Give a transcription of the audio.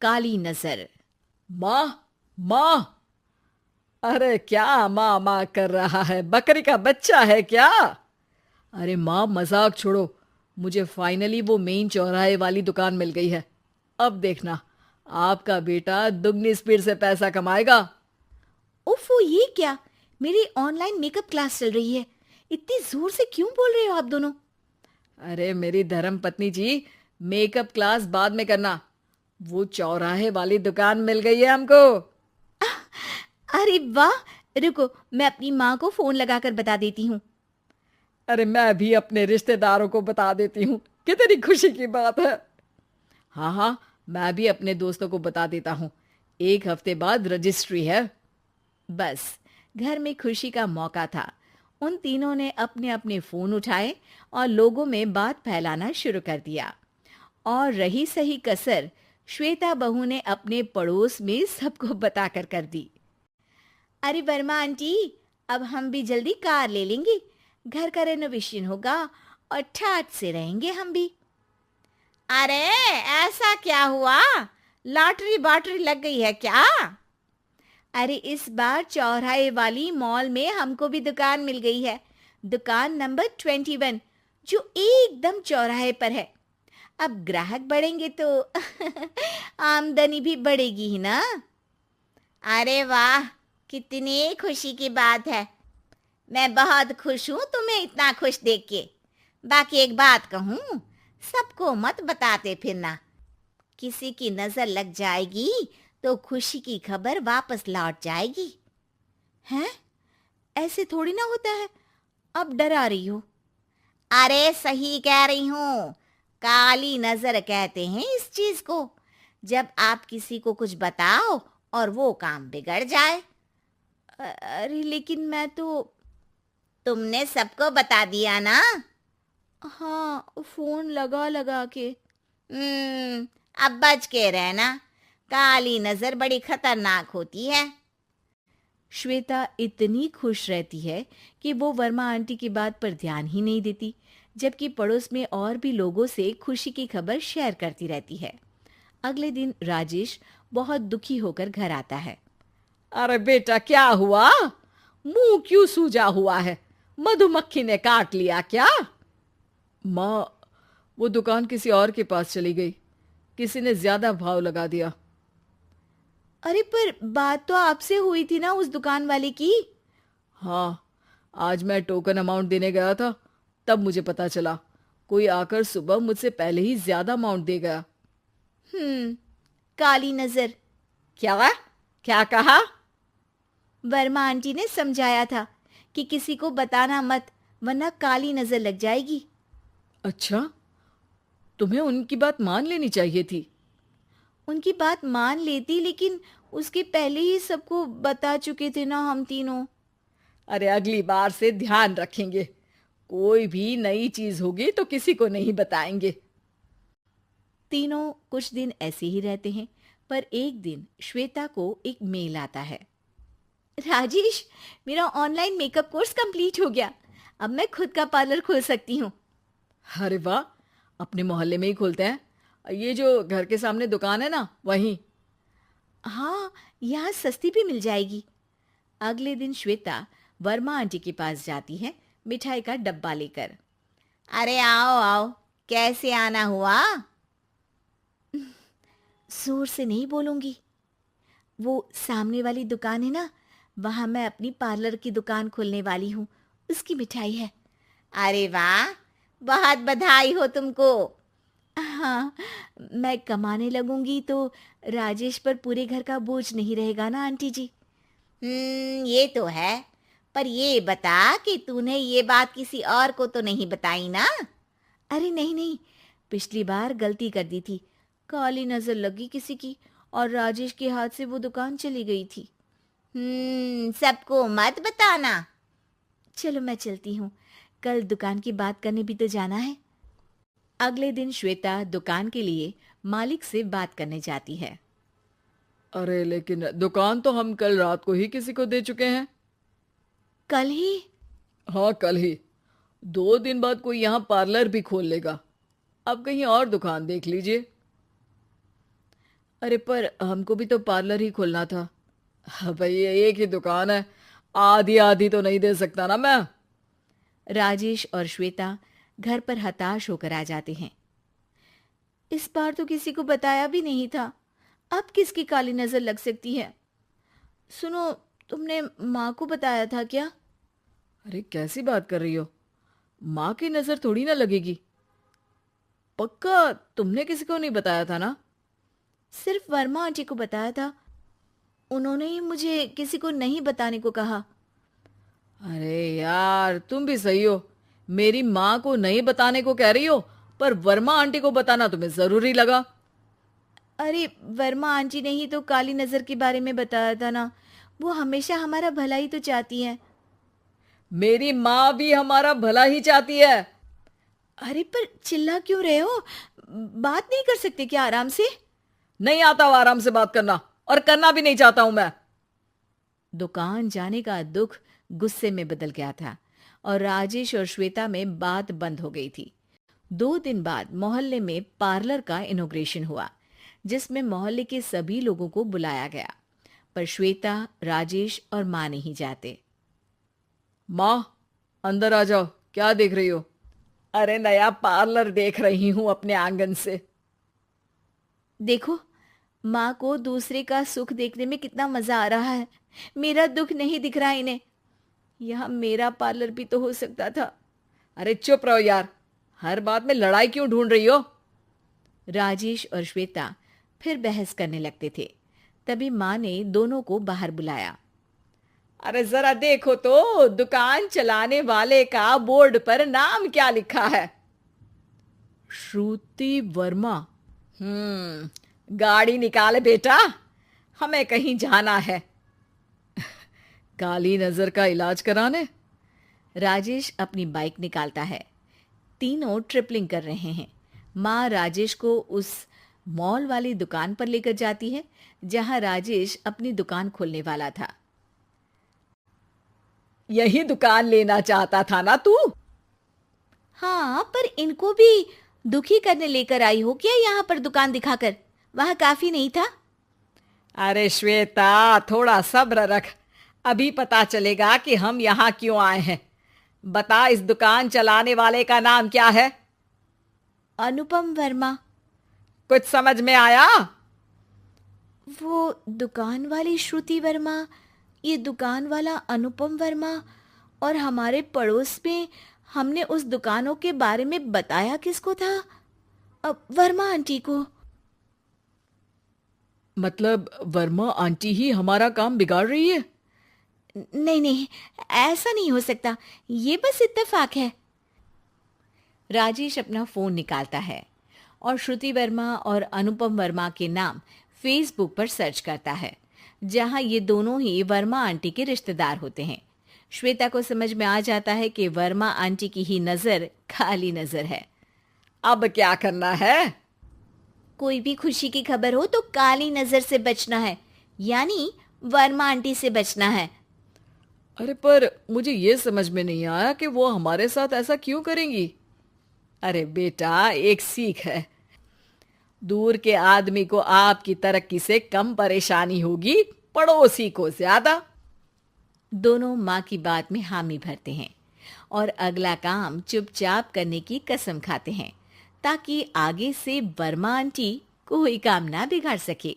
काली नजर। माँ, माँ। अरे क्या माँ माँ कर रहा है? बकरी का बच्चा है क्या? अरे माँ, मजाक छोड़ो। मुझे फाइनली वो मेन चौराहे वाली दुकान मिल गई है। अब देखना, आपका बेटा दुगनी स्पीड से पैसा कमाएगा। ओफो, ये क्या? मेरी ऑनलाइन मेकअप क्लास चल रही है। इतनी जोर से क्यों बोल रहे हो आप दोनों? अरे मेरी धर्म पत्नी जी, मेकअप क्लास बाद में करना। वो चौराहे वाली दुकान मिल गई है हमको। अरे वाह! रुको, मैं अपनी माँ को फोन लगाकर बता देती हूँ। अरे मैं भी अपने रिश्तेदारों को बता देती हूँ। कितनी खुशी की बात है। हाँ हाँ, मैं भी अपने दोस्तों को बता देता हूँ। 1 हफ्ते बाद रजिस्ट्री है। बस, घर में खुशी का मौका था। उन तीनों ने अपने अपने फोन उठाए और लोगों में बात फैलाना शुरू कर दिया। और रही सही कसर, श्वेता बहू ने अपने पड़ोस में सबको बताकर कर दी। अरे वर्मा आंटी, अब हम भी जल्दी कार ले लेंगे। घर का रेनोवेशन होगा और ठाट से रहेंगे हम भी। अरे, ऐसा क्या हुआ? लॉटरी बाटरी लग गई है क्या? अरे, इस बार चौराहे वाली मॉल में हमको भी दुकान मिल गई है। दुकान नंबर 21, जो एकदम चौराहे पर है। अब ग्राहक बढ़ेंगे तो आमदनी भी बढ़ेगी ही ना। अरे वाह, कितनी खुशी की बात है। मैं बहुत खुश हूँ तुम्हें इतना खुश देख के। बाकी एक बात कहूँ, सबको मत बताते फिरना। किसी की नजर लग जाएगी तो खुशी की खबर वापस लौट जाएगी। हैं? ऐसे थोड़ी ना होता है। अब डरा रही हो। अरे सही कह रही हूँ। काली नजर कहते हैं इस चीज को, जब आप किसी को कुछ बताओ और वो काम बिगड़ जाए। अरे लेकिन मैं तो। तुमने सबको बता दिया ना? हाँ, फोन लगा लगा के। अब बच के रहना। काली नजर बड़ी खतरनाक होती है। श्वेता इतनी खुश रहती है कि वो वर्मा आंटी की बात पर ध्यान ही नहीं देती, जबकि पड़ोस में और भी लोगों से खुशी की खबर शेयर करती रहती है। अगले दिन राजेश बहुत दुखी होकर घर आता है। अरे बेटा, क्या हुआ? मुंह क्यों सूजा हुआ है? मधुमक्खी ने काट लिया क्या? माँ, वो दुकान किसी और के पास चली गई। किसी ने ज्यादा भाव लगा दिया। अरे पर बात तो आपसे हुई थी ना उस दुकान वाले की। हाँ, आज मैं टोकन अमाउंट देने गया था, तब मुझे पता चला। कोई आकर सुबह मुझसे पहले ही ज्यादा अमाउंट दे गया। हम्म, काली नजर। क्या? क्या कहा? वर्मा आंटी ने समझाया था कि किसी को बताना मत, वरना काली नजर लग जाएगी। अच्छा, तुम्हें उनकी बात मान लेनी चाहिए थी। उनकी बात मान लेती, लेकिन उसके पहले ही सबको बता चुके थे ना हम तीनों। अरे अगली बार से ध्यान रखेंगे। कोई भी नई चीज होगी तो किसी को नहीं बताएंगे। तीनों कुछ दिन ऐसे ही रहते हैं, पर एक दिन श्वेता को एक मेल आता है। राजेश, मेरा ऑनलाइन मेकअप कोर्स कंप्लीट हो गया। अब मैं खुद का पार्लर खोल सकती हूँ। अरे वाह, अपने मोहल्ले में ही खोलते हैं। ये जो घर के सामने दुकान है ना, वहीं। हाँ, यहाँ सस्ती भी मिल जाएगी। अगले दिन श्वेता वर्मा आंटी के पास जाती है, मिठाई का डब्बा लेकर। अरे आओ आओ, कैसे आना हुआ? जोर से नहीं बोलूंगी। वो सामने वाली दुकान है ना, वहां मैं अपनी पार्लर की दुकान खोलने वाली हूँ। उसकी मिठाई है। अरे वाह, बहुत बधाई हो तुमको। हाँ, मैं कमाने लगूंगी तो राजेश पर पूरे घर का बोझ नहीं रहेगा ना आंटी जी। ये तो है। पर ये बता कि तूने ये बात किसी और को तो नहीं बताई ना? अरे नहीं नहीं, पिछली बार गलती कर दी थी। काली नजर लगी किसी की और राजेश के हाथ से वो दुकान चली गई थी। सबको मत बताना। चलो मैं चलती हूँ, कल दुकान की बात करने भी तो जाना है। अगले दिन श्वेता दुकान के लिए मालिक से बात करने जाती है। अरे लेकिन दुकान तो हम कल रात को ही किसी को दे चुके हैं। कल ही? हाँ, कल ही। 2 दिन बाद कोई यहाँ पार्लर भी खोल लेगा। अब कहीं और दुकान देख लीजिए। अरे पर हमको भी तो पार्लर ही खोलना था। हाँ भाई, ये एक ही दुकान है, आधी आधी तो नहीं दे सकता ना मैं। राजेश और श्वेता घर पर हताश होकर आ जाते हैं। इस बार तो किसी को बताया भी नहीं था, अब किसकी काली नजर लग सकती है। सुनो, तुमने माँ को बताया था क्या? अरे कैसी बात कर रही हो, माँ की नजर थोड़ी ना लगेगी। पक्का तुमने किसी को नहीं बताया था ना? सिर्फ वर्मा आंटी को बताया था, उन्होंने ही मुझे किसी को नहीं बताने को कहा। अरे यार, तुम भी सही हो। मेरी माँ को नहीं बताने को कह रही हो, पर वर्मा आंटी को बताना तुम्हें जरूरी लगा। अरे वर्मा आंटी ने ही तो काली नजर के बारे में बताया था ना, वो हमेशा हमारा भला ही तो चाहती है। मेरी माँ भी हमारा भला ही चाहती है। अरे पर चिल्ला क्यों रहे हो? बात नहीं कर सकते क्या आराम से? नहीं आता वो आराम से बात करना, और करना भी नहीं चाहता हूं मैं। दुकान जाने का दुख गुस्से में बदल गया था और राजेश और श्वेता में बात बंद हो गई थी। 2 दिन बाद मोहल्ले में पार्लर का इनॉग्रेशन हुआ, जिसमें मोहल्ले के सभी लोगों को बुलाया गया, पर श्वेता, राजेश और माँ नहीं जाते। माँ, अंदर आ जाओ, क्या देख रही हो? अरे नया पार्लर देख रही हूं अपने आंगन से। देखो, माँ को दूसरे का सुख देखने में कितना मजा आ रहा है, मेरा दुख नहीं दिख रहा इन्हें। यहाँ मेरा पार्लर भी तो हो सकता था। अरे चुप रहो यार, हर बात में लड़ाई क्यों ढूंढ रही हो? राजेश और श्वेता फिर बहस करने लगते थे। तभी माँ ने दोनों को बाहर बुलाया। अरे जरा देखो तो, दुकान चलाने वाले का बोर्ड पर नाम क्या लिखा है? श्रुति वर्मा। गाड़ी निकाले बेटा, हमें कहीं जाना है। काली नजर का इलाज कराने? राजेश अपनी बाइक निकालता है। तीनों ट्रिपलिंग कर रहे हैं। माँ राजेश को उस मॉल वाली दुकान पर लेकर जाती है जहां राजेश अपनी दुकान खोलने वाला था। यही दुकान लेना चाहता था ना तू? हाँ, पर इनको भी दुखी करने लेकर आई हो क्या यहाँ पर दुकान दिखाकर? वहां काफी नहीं था? अरे श्वेता, थोड़ा सब्र रख, अभी पता चलेगा कि हम यहाँ क्यों आए हैं। बता, इस दुकान चलाने वाले का नाम क्या है? अनुपम वर्मा। कुछ समझ में आया? वो दुकान वाली श्रुति वर्मा, ये दुकान वाला अनुपम वर्मा, और हमारे पड़ोस में हमने उस दुकानों के बारे में बताया किसको था? अब वर्मा आंटी को। मतलब वर्मा आंटी ही हमारा काम बिगाड़ रही है? नहीं नहीं, ऐसा नहीं हो सकता, ये बस इत्तेफाक है। राजेश अपना फोन निकालता है और श्रुति वर्मा और अनुपम वर्मा के नाम फेसबुक पर सर्च करता है, जहां ये दोनों ही वर्मा आंटी के रिश्तेदार होते हैं। श्वेता को समझ में आ जाता है कि वर्मा आंटी की ही नजर खाली नजर है। अब क्या करना है? कोई भी खुशी की खबर हो तो काली नजर से बचना है, यानी वर्मा आंटी से बचना है। अरे पर मुझे ये समझ में नहीं आया कि वो हमारे साथ ऐसा क्यों करेंगी। अरे बेटा, एक सीख है, दूर के आदमी को आपकी तरक्की से कम परेशानी होगी, पड़ोसी को ज्यादा। दोनों माँ की बात में हामी भरते हैं और अगला काम चुपचाप करने की कसम खाते हैं, ताकि आगे से वर्मा आंटी कोई काम ना बिगाड़ सके।